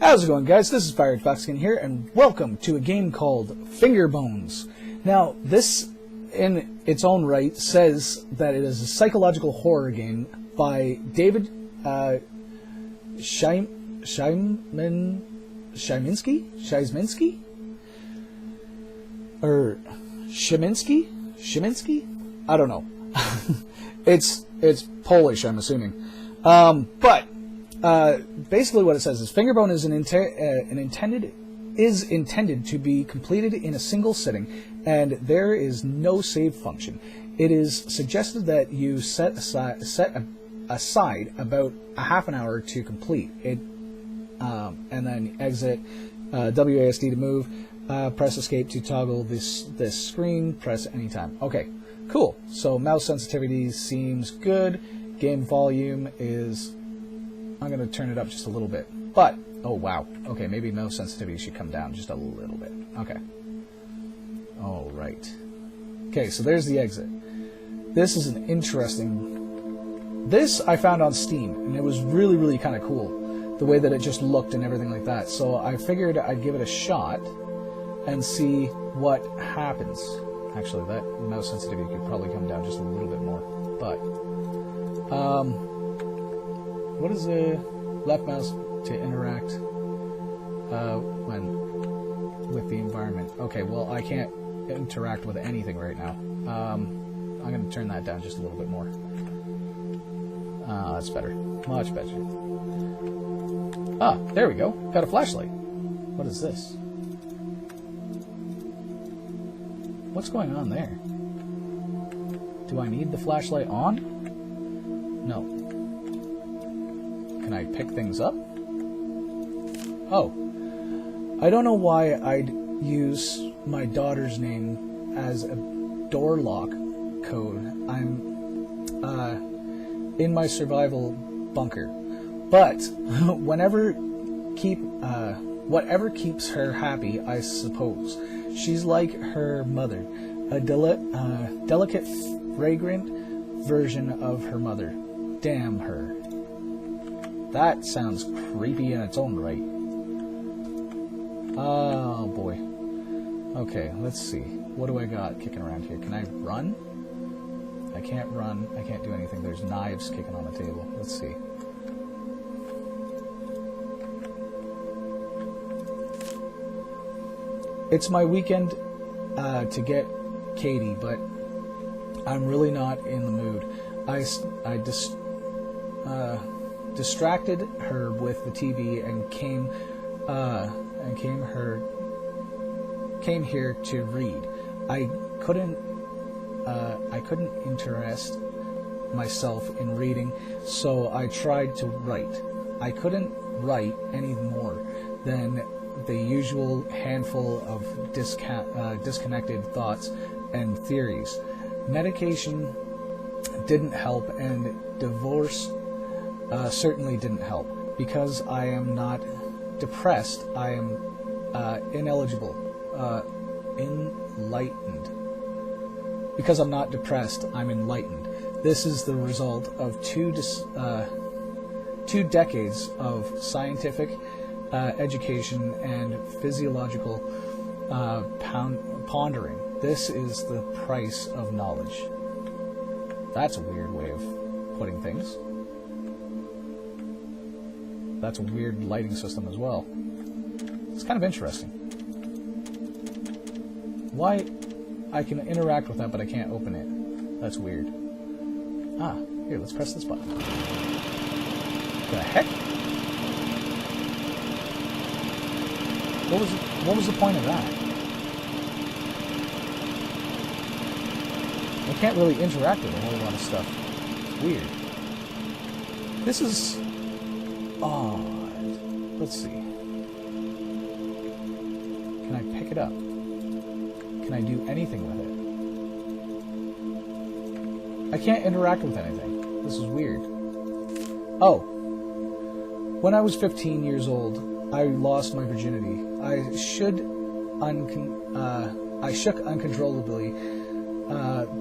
How's it going, guys? This is Pirate Foxkin here, and welcome to a game called Fingerbones. Now, this, in its own right, says that it is a psychological horror game by David Szyminski? Or Szyminski? I don't know. It's Polish, I'm assuming. But basically what it says is Fingerbone is intended to be completed in a single sitting, and there is no save function. It is suggested that you set aside about a half an hour to complete it, and then exit, WASD to move, press escape to toggle this screen, press anytime. Okay, cool. So mouse sensitivity seems good. Game volume is, I'm going to turn it up just a little bit. But, oh wow. Okay, maybe mouse sensitivity should come down just a little bit. Okay. Alright. Okay, so there's the exit. This is an interesting... This I found on Steam, and it was really, really kind of cool. The way that it just looked and everything like that. So I figured I'd give it a shot and see what happens. Actually, that mouse sensitivity could probably come down just a little bit more. But, what is the left mouse to interact with the environment? Okay, well, I can't interact with anything right now. I'm going to turn that down just a little bit more. That's better. Much better. Ah, there we go. Got a flashlight. What is this? What's going on there? Do I need the flashlight on? No. Can I pick things up? Oh. I don't know why I'd use my daughter's name as a door lock code. I'm in my survival bunker. But whatever keeps her happy, I suppose. She's like her mother, a delicate, fragrant version of her mother. Damn her. That sounds creepy in its own right. Oh boy. Okay, let's see. What do I got kicking around here? Can I run? I can't run. I can't do anything. There's knives kicking on the table. Let's see. It's my weekend to get Katie, but I'm really not in the mood. I distracted her with the TV and came here to read. I couldn't interest myself in reading, so I tried to write. I couldn't write any more than the usual handful of disconnected thoughts and theories. Medication didn't help, and divorce certainly didn't help. Because I am not depressed, I am enlightened. Because I'm not depressed, I'm enlightened. This is the result of two decades of scientific education and physiological pondering. This is the price of knowledge. That's a weird way of putting things. That's a weird lighting system as well. It's kind of interesting. Why I can interact with that, but I can't open it. That's weird. Ah, here, let's press this button. The heck? What was the point of that? I can't really interact with a whole lot of stuff. It's weird. This is odd. Let's see. Can I pick it up? Can I do anything with it? I can't interact with anything. This is weird. Oh. When I was 15 years old, I lost my virginity. I shook uncontrollably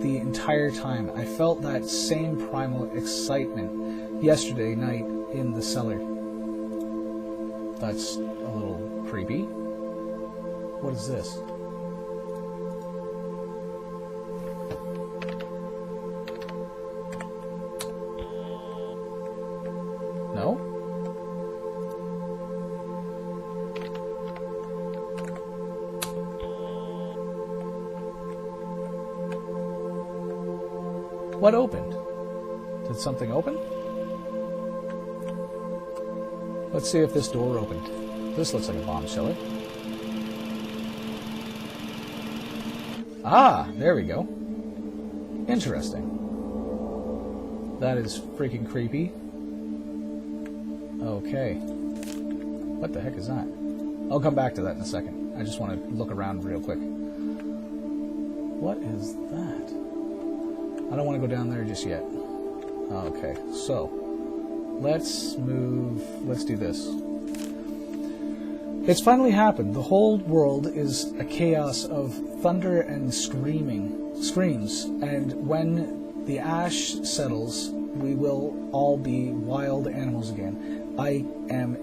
the entire time. I felt that same primal excitement yesterday night in the cellar. That's a little creepy. What is this? No? What opened? Did something open? Let's see if this door opened. This looks like a bomb shelter. Ah, there we go. Interesting. That is freaking creepy. Okay. What the heck is that? I'll come back to that in a second. I just want to look around real quick. What is that? I don't want to go down there just yet. Okay, so let's move. Let's do this. It's finally happened. The whole world is a chaos of thunder and screams, and when the ash settles, we will all be wild animals again. I am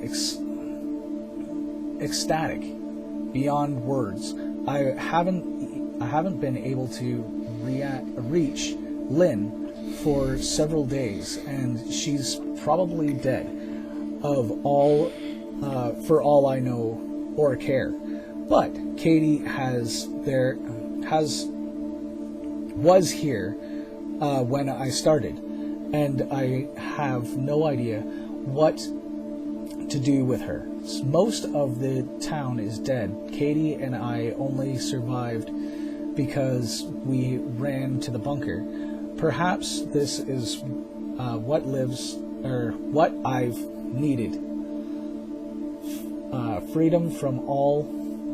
ecstatic beyond words. I haven't been able to reach Lynn for several days, and she's probably dead for all I know or care. But Katie was here when I started, and I have no idea what to do with her. Most of the town is dead. Katie and I only survived because we ran to the bunker. Perhaps this is what I've needed. Freedom from all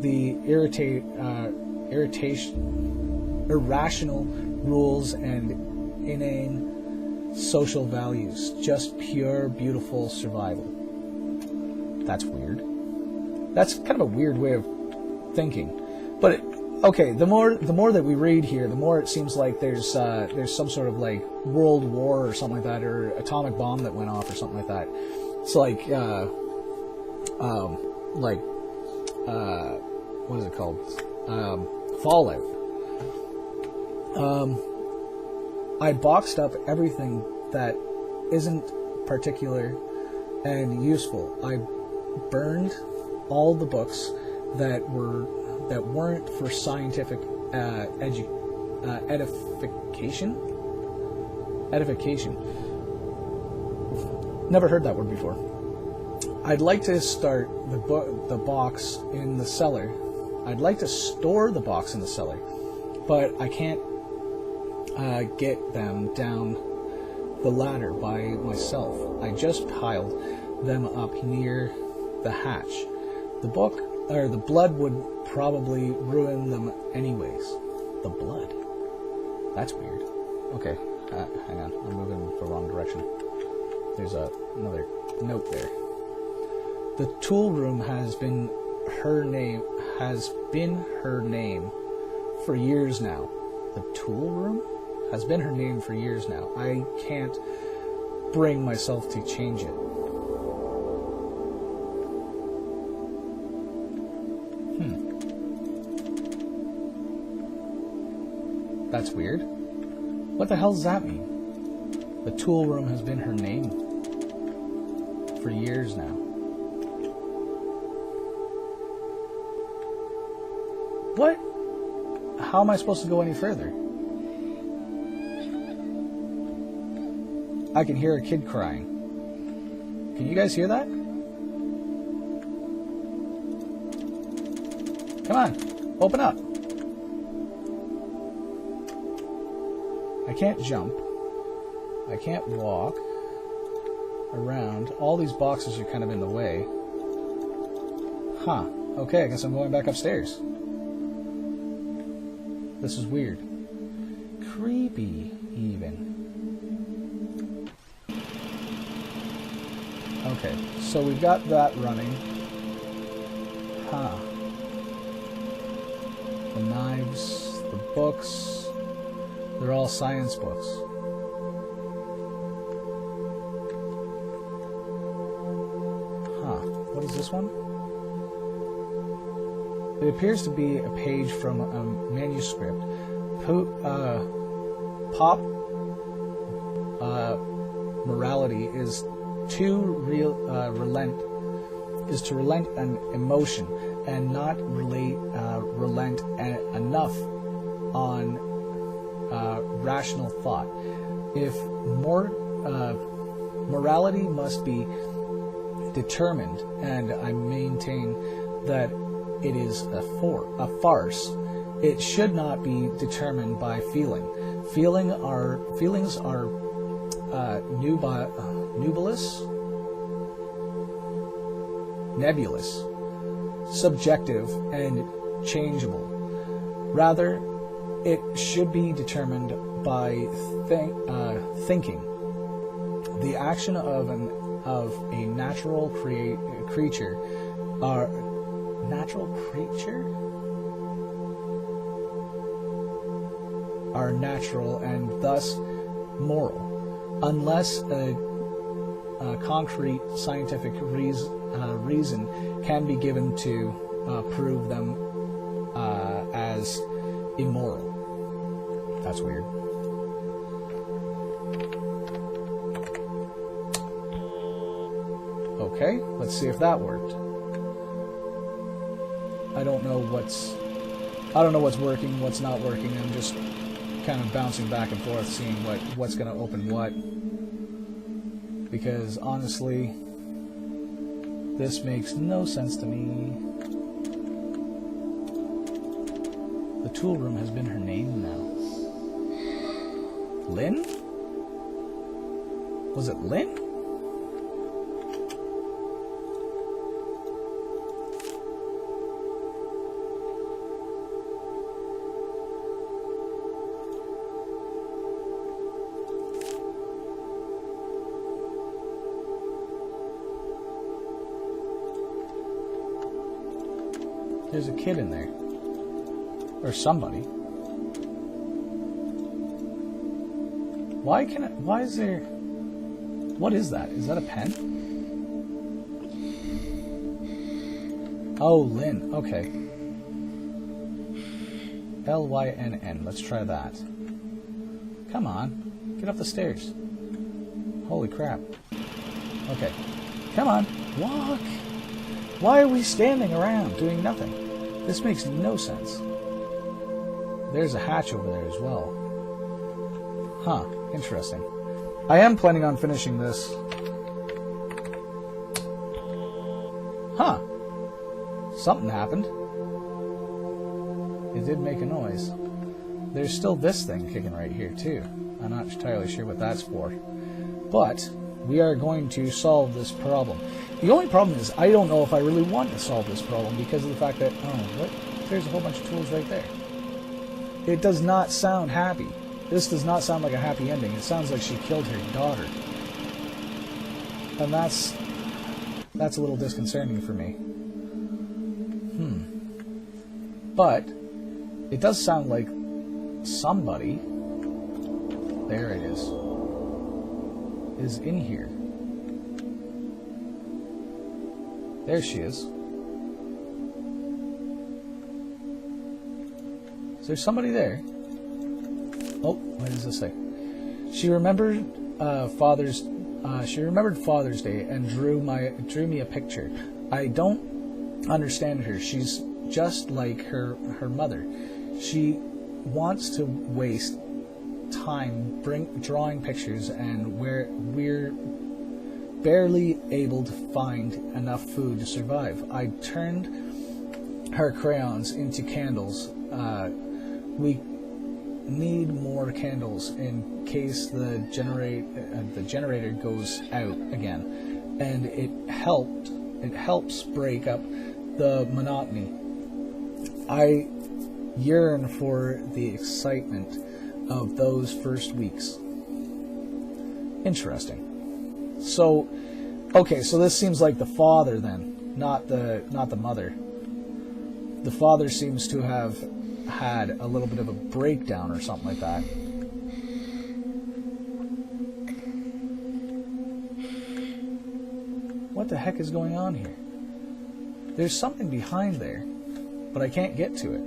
the irrational rules and inane social values. Just pure, beautiful survival. That's weird. That's kind of a weird way of thinking. But okay, the more that we read here, the more it seems like there's some sort of like world war or something like that, or atomic bomb that went off or something like that. It's like what is it called? Fallout. I boxed up everything that isn't particular and useful. I burned all the books that weren't for scientific edification. Never heard that word before. I'd like to start the box in the cellar. I'd like to store the box in the cellar, but I can't get them down the ladder by myself. I just piled them up near the hatch. The blood would probably ruin them anyways. The blood? That's weird. Okay, hang on. I'm moving the wrong direction. There's another note there. The tool room has been her name for years now. The tool room has been her name for years now. I can't bring myself to change it. That's weird. What the hell does that mean? The tool room has been her name for years now. What? How am I supposed to go any further? I can hear a kid crying. Can you guys hear that? Come on, open up. I can't jump. I can't walk around. All these boxes are kind of in the way. Huh. Okay, I guess I'm going back upstairs. This is weird. Creepy, even. Okay, so we've got that running. Huh. The knives, the books, they're all science books. Huh, what is this one? It appears to be a page from a manuscript. Pop morality is to relent an emotion and not relent enough on rational thought. If morality must be determined, and I maintain that it is a farce, it should not be determined by feeling. Feelings are nebulous, subjective, and changeable. Rather, it should be determined by thinking. The action of a natural creature are natural and thus moral, unless a concrete scientific reason can be given to prove them as immoral. That's weird. Okay, let's see if that worked. I don't know what's working, what's not working. I'm just kind of bouncing back and forth, seeing what's going to open what. Because honestly, this makes no sense to me. The tool room has been her name now. Lynn? Was it Lynn? There's a kid in there. Or somebody. Why is there... What is that? Is that a pen? Oh, Lynn. Okay. L-Y-N-N. Let's try that. Come on. Get up the stairs. Holy crap. Okay. Come on. Walk. Why are we standing around doing nothing? This makes no sense. There's a hatch over there as well. Huh, interesting. I am planning on finishing this. Huh. Something happened. It did make a noise. There's still this thing kicking right here too. I'm not entirely sure what that's for. But we are going to solve this problem. The only problem is I don't know if I really want to solve this problem because of the fact that, there's a whole bunch of tools right there. It does not sound happy. This does not sound like a happy ending. It sounds like she killed her daughter. And that's a little disconcerting for me. But it does sound like somebody, there it is in here. There she is. Is there somebody there? Oh, what does this say? She remembered Father's Day and drew me a picture. I don't understand her. She's just like her mother. She wants to waste time drawing pictures, and we're barely able to find enough food to survive. I turned her crayons into candles. We need more candles in case the generator goes out again, and it helps break up the monotony. I yearn for the excitement of those first weeks. Interesting. So, okay, so this seems like the father then, not the mother. The father seems to have had a little bit of a breakdown or something like that. What the heck is going on here? There's something behind there, but I can't get to it.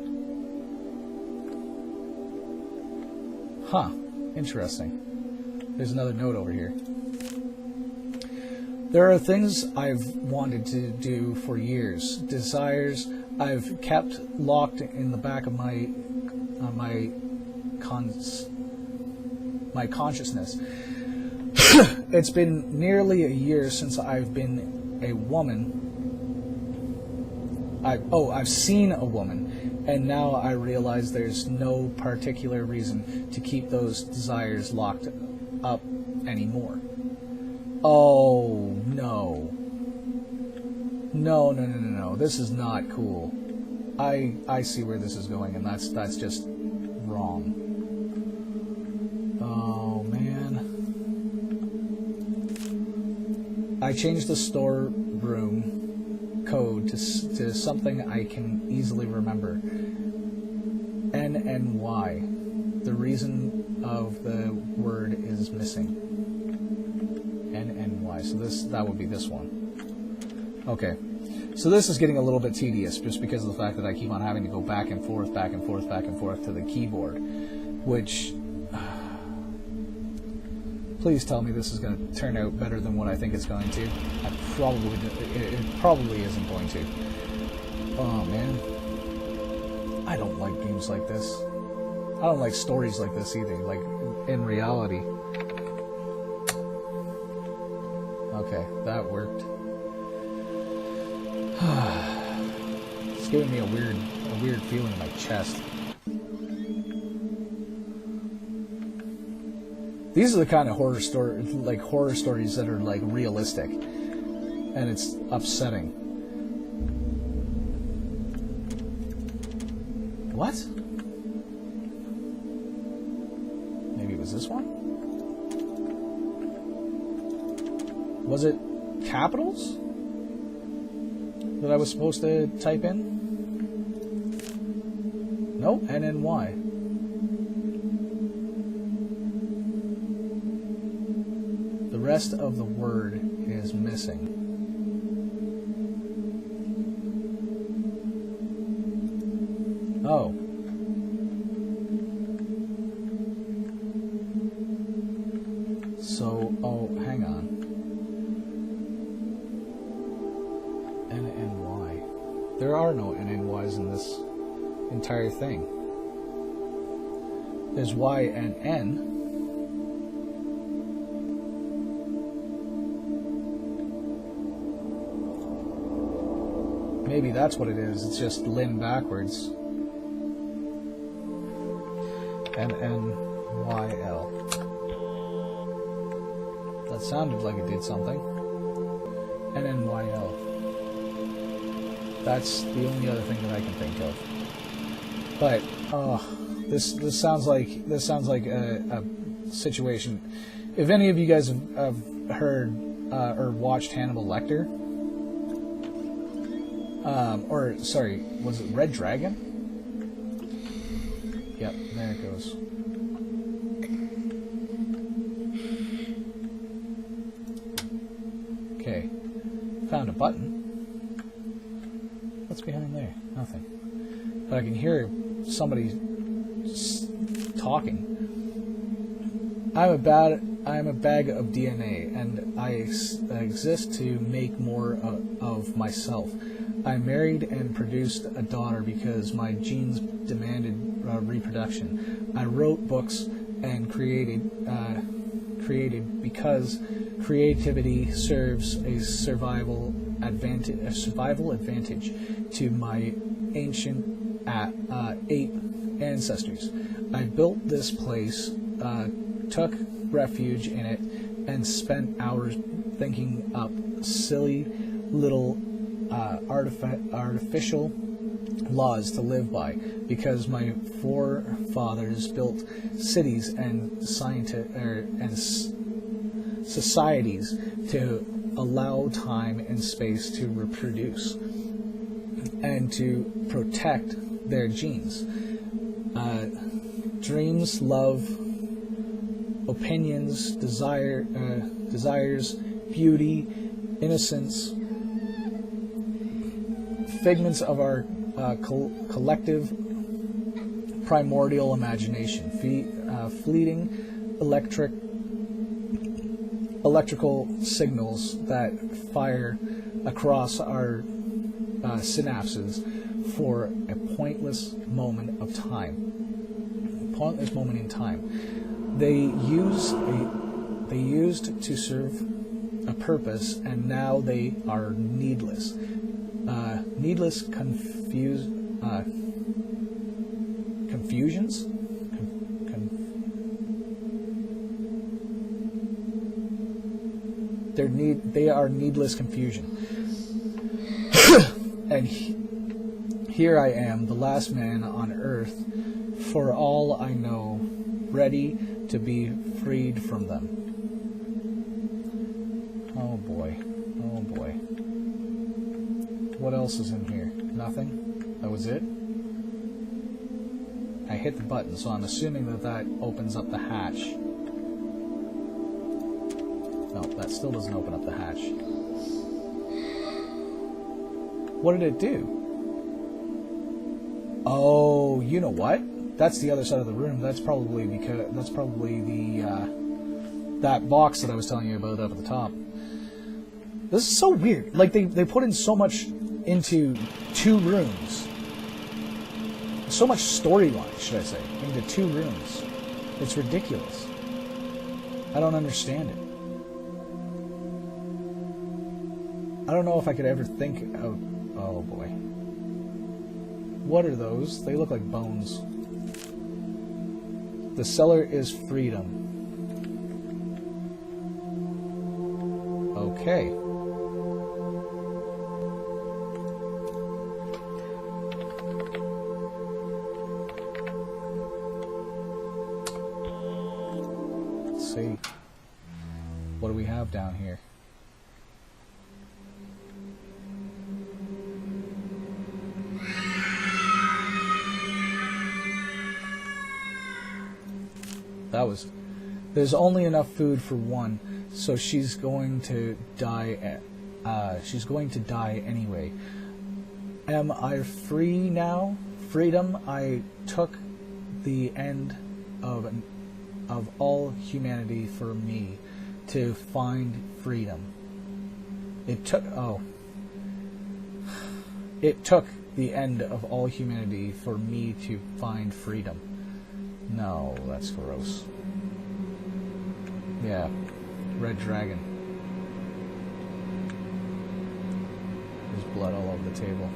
Huh. Interesting. There's another note over here. There are things I've wanted to do for years, desires I've kept locked in the back of my consciousness. It's been nearly a year since I've been a woman. I've seen a woman, and now I realize there's no particular reason to keep those desires locked up anymore. Oh, no. No. This is not cool. I see where this is going, and that's just wrong. Oh, man. I changed the storeroom code to something I can easily remember. NNY. The reason of the word is missing. NNY. So that would be this one. Okay. So this is getting a little bit tedious just because of the fact that I keep on having to go back and forth to the keyboard, which please tell me this is going to turn out better than what I think it's going to. It probably isn't going to. Oh man. I don't like games like this. I don't like stories like this either, like in reality. Okay, that worked. It's giving me a weird feeling in my chest. These are the kind of horror stories that are like realistic, and it's upsetting. What? Maybe it was this one? Was it capitals that I was supposed to type in? No, NNY. The rest of the word is missing. Oh. So, hang on. NNY. There are no NNYs in this entire thing. There's Y and N. Maybe that's what it is. It's just Lynn backwards. NNYL. That sounded like it did something. NNYL. That's the only other thing that I can think of. But this sounds like a situation. If any of you guys have heard or watched Hannibal Lecter, or sorry, was it Red Dragon? Yep, there it goes. Okay, found a button. What's behind there? Nothing. But I can hear somebody talking. I'm a bag of DNA, and I exist to make more of myself. I married and produced a daughter because my genes demanded reproduction. I wrote books and created because creativity serves a survival advantage to my ancient ape ancestors. I built this place, took refuge in it, and spent hours thinking up silly little artificial laws to live by, because my forefathers built cities and societies to allow time and space to reproduce and to protect their genes. Dreams, love, opinions, desires, beauty, innocence, figments of our collective primordial imagination, fleeting electrical signals that fire across our synapses for a pointless moment of time. Pointless moment in time. They used to serve a purpose, and now they are needless. Needless confusions. They are needless confusion. And here I am, the last man on earth, for all I know, ready to be freed from them. Oh boy. Oh boy. What else is in here? Nothing? That was it? I hit the button, so I'm assuming that opens up the hatch. No, that still doesn't open up the hatch. What did it do? Oh, you know what? That's the other side of the room. That's probably the that box that I was telling you about up at the top. This is so weird. Like they put in so much into 2 rooms. So much storyline, should I say, into 2 rooms. It's ridiculous. I don't understand it. I don't know if I could ever think of... Oh boy. What are those? They look like bones. The cellar is freedom. Okay. Let's see. What do we have down here? There's only enough food for one, so she's going to die. She's going to die anyway. Am I free now? Freedom. I took the end of all humanity for me to find freedom. It took the end of all humanity for me to find freedom. No, that's gross. Yeah, red dragon. There's blood all over the table.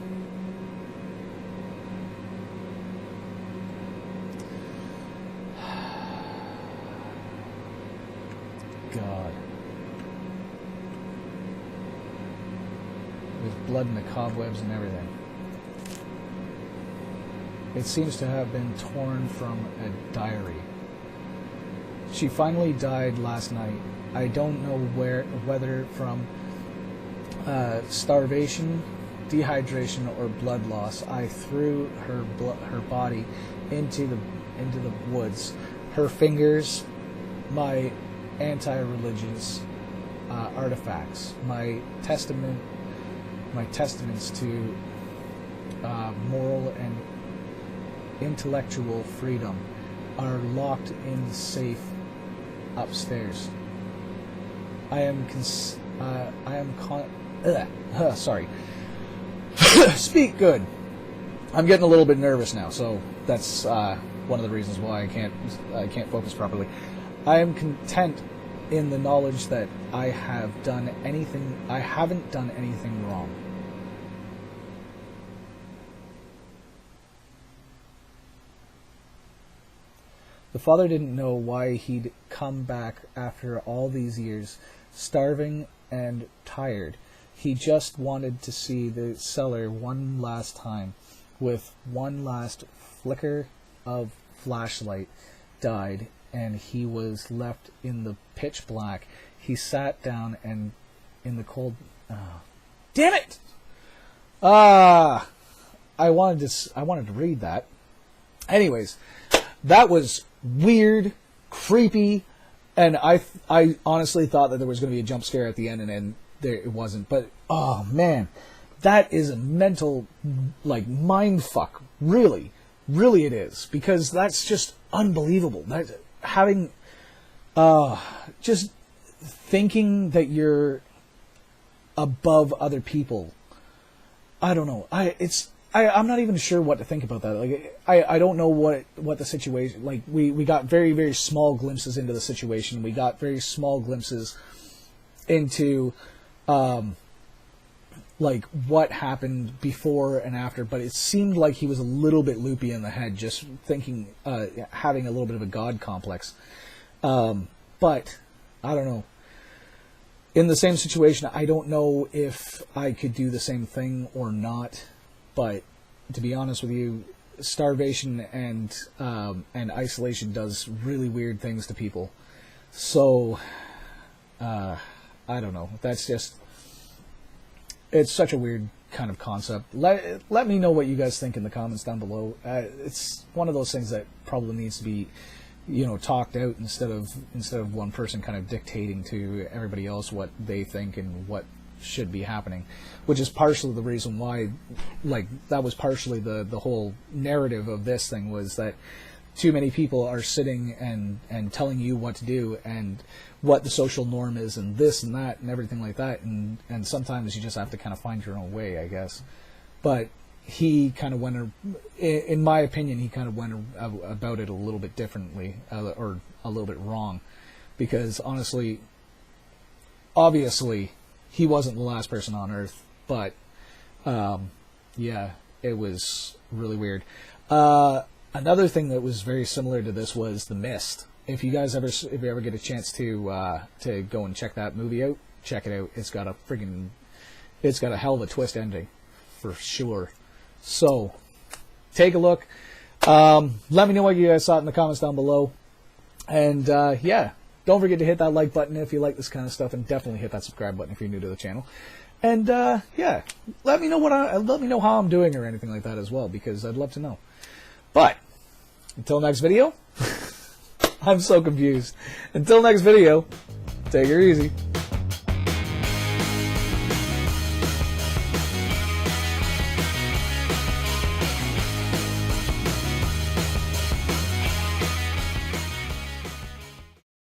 God. There's blood in the cobwebs and everything. It seems to have been torn from a diary. She finally died last night. I don't know whether from starvation, dehydration, or blood loss. I threw her body into the woods. Her fingers, my anti-religious artifacts, my testaments to moral and intellectual freedom, are locked in the safe upstairs. Sorry. Speak good. I'm getting a little bit nervous now, so that's one of the reasons why I can't focus properly. I am content in the knowledge that I haven't done anything wrong. The father didn't know why he'd come back after all these years, starving and tired. He just wanted to see the cellar one last time. With one last flicker of flashlight died, and he was left in the pitch black. He sat down and in the cold... damn it! I wanted to read that. Anyways, that was weird, creepy, and I honestly thought that there was going to be a jump scare at the end, and then it wasn't. But oh man, that is a mental, like, mind fuck. Really, really it is, because that's just unbelievable. That having, just thinking that you're above other people. I don't know. I'm not even sure what to think about that. Like, I don't know what the situation. Like, we got very, very small glimpses into the situation. We got very small glimpses into, like, what happened before and after. But it seemed like he was a little bit loopy in the head, just thinking, having a little bit of a god complex. But I don't know. In the same situation, I don't know if I could do the same thing or not. But to be honest with you, starvation and isolation does really weird things to people. So I don't know. That's just, it's such a weird kind of concept. Let me know what you guys think in the comments down below. It's one of those things that probably needs to be, talked out instead of one person kind of dictating to everybody else what they think and what should be happening, which is partially the reason why, like, that was partially the whole narrative of this thing, was that too many people are sitting and telling you what to do and what the social norm is and this and that and everything like that, and sometimes you just have to kind of find your own way, I guess. But he kind of went, in my opinion, he kind of went about it a little bit differently, or a little bit wrong, because obviously, he wasn't the last person on Earth, but yeah, it was really weird. Another thing that was very similar to this was The Mist. If you ever get a chance to go and check that movie out, check it out. It's got a hell of a twist ending, for sure. So, take a look. Let me know what you guys thought in the comments down below. And, yeah, don't forget to hit that like button if you like this kind of stuff, and definitely hit that subscribe button if you're new to the channel. And, yeah, let me know how I'm doing or anything like that as well, because I'd love to know. But, until next video, I'm so confused. Until next video, take her easy.